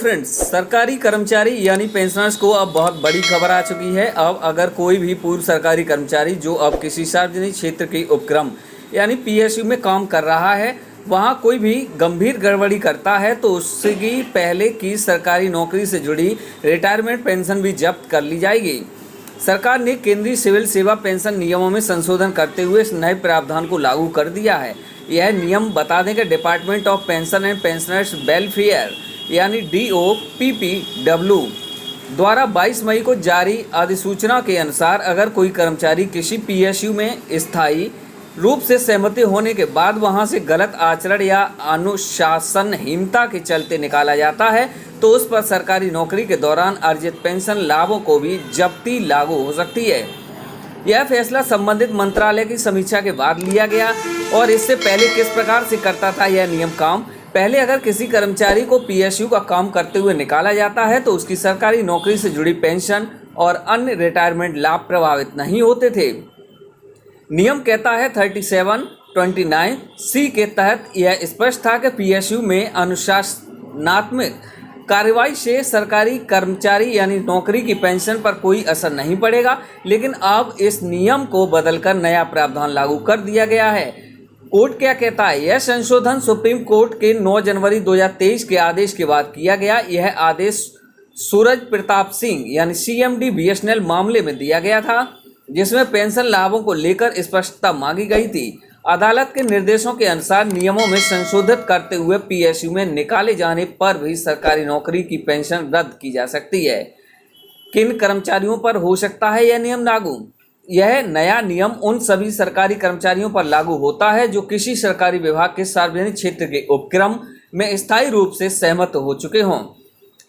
Friends, सरकारी कर्मचारी यानी पेंशनर्स को अब बहुत बड़ी खबर आ चुकी है। अब अगर कोई भी पूर्व सरकारी कर्मचारी जो अब किसी सार्वजनिक क्षेत्र के उपक्रम यानी पीएसयू में काम कर रहा है, वहां कोई भी गंभीर गड़बड़ी करता है तो उसकी पहले की सरकारी नौकरी से जुड़ी रिटायरमेंट पेंशन भी जब्त कर ली जाएगी। सरकार ने केंद्रीय सिविल सेवा पेंशन नियमों में संशोधन करते हुए इस नए प्रावधान को लागू कर दिया है। यह नियम बता दें कि department of pension and pensioners welfare यानी DOPPW द्वारा 22 मई को जारी अधिसूचना के अनुसार अगर कोई कर्मचारी किसी PSU में स्थायी रूप से सहमति होने के बाद वहां से गलत आचरण या अनुशासनहीनता के चलते निकाला जाता है तो उस पर सरकारी नौकरी के दौरान अर्जित पेंशन लाभों को भी जब्ती लागू हो सकती है। यह फैसला संबंधित मंत्रालय की समीक्षा के बाद लिया गया और इससे पहले किस प्रकार से करता था यह नियम काम। पहले अगर किसी कर्मचारी को PSU का काम करते हुए निकाला जाता है तो उसकी सरकारी नौकरी से जुड़ी पेंशन और अन्य रिटायरमेंट लाभ प्रभावित नहीं होते थे। नियम कहता है 3729C के तहत यह स्पष्ट था कि PSU में अनुशासनात्मक कार्रवाई से सरकारी कर्मचारी यानी नौकरी की पेंशन पर कोई असर नहीं पड़ेगा, लेकिन अब इस नियम को बदलकर नया प्रावधान लागू कर दिया गया है। कोर्ट क्या कहता है? यह संशोधन सुप्रीम कोर्ट के 9 जनवरी 2023 के आदेश के बाद किया गया। यह आदेश सूरज प्रताप सिंह यानी CMD BSNL मामले में दिया गया था, जिसमें पेंशन लाभों को लेकर स्पष्टता मांगी गई थी। अदालत के निर्देशों के अनुसार नियमों में संशोधित करते हुए PSU में निकाले जाने पर भी सरकारी नौकरी की पेंशन रद्द की जा सकती है। किन कर्मचारियों पर हो सकता है यह नियम लागू? यह नया नियम उन सभी सरकारी कर्मचारियों पर लागू होता है जो किसी सरकारी विभाग के सार्वजनिक क्षेत्र के उपक्रम में स्थायी रूप से सहमत हो चुके हों,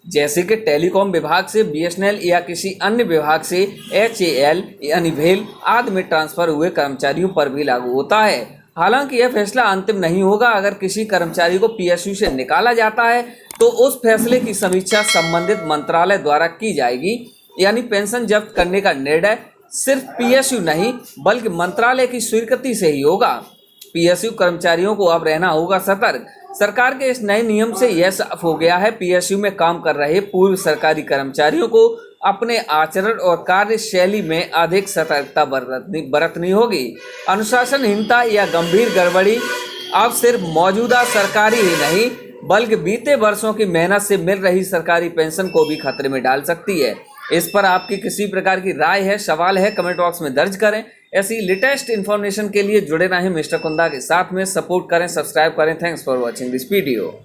जैसे कि टेलीकॉम विभाग से BSNL या किसी अन्य विभाग से HAL यानी भेल आदि में ट्रांसफर हुए कर्मचारियों पर भी लागू होता है। हालांकि यह फैसला अंतिम नहीं होगा। अगर किसी कर्मचारी को PSU से निकाला जाता है तो उस फैसले की समीक्षा संबंधित मंत्रालय द्वारा की जाएगी, यानी पेंशन जब्त करने का निर्णय सिर्फ PSU नहीं बल्कि मंत्रालय की स्वीकृति से ही होगा। PSU कर्मचारियों को अब रहना होगा सतर्क। सरकार के इस नए नियम से यह साफ हो गया है PSU में काम कर रहे पूर्व सरकारी कर्मचारियों को अपने आचरण और कार्यशैली में अधिक सतर्कता बरतनी होगी। अनुशासनहीनता या गंभीर गड़बड़ी अब सिर्फ मौजूदा सरकारी ही नहीं बल्कि बीते वर्षों की मेहनत से मिल रही सरकारी पेंशन को भी खतरे में डाल सकती है। इस पर आपकी किसी प्रकार की राय है, सवाल है, कमेंट बॉक्स में दर्ज करें। ऐसी लेटेस्ट इन्फॉर्मेशन के लिए जुड़े रहें मिस्टर कुंदा के साथ में, सपोर्ट करें, सब्सक्राइब करें। Thanks for watching this video.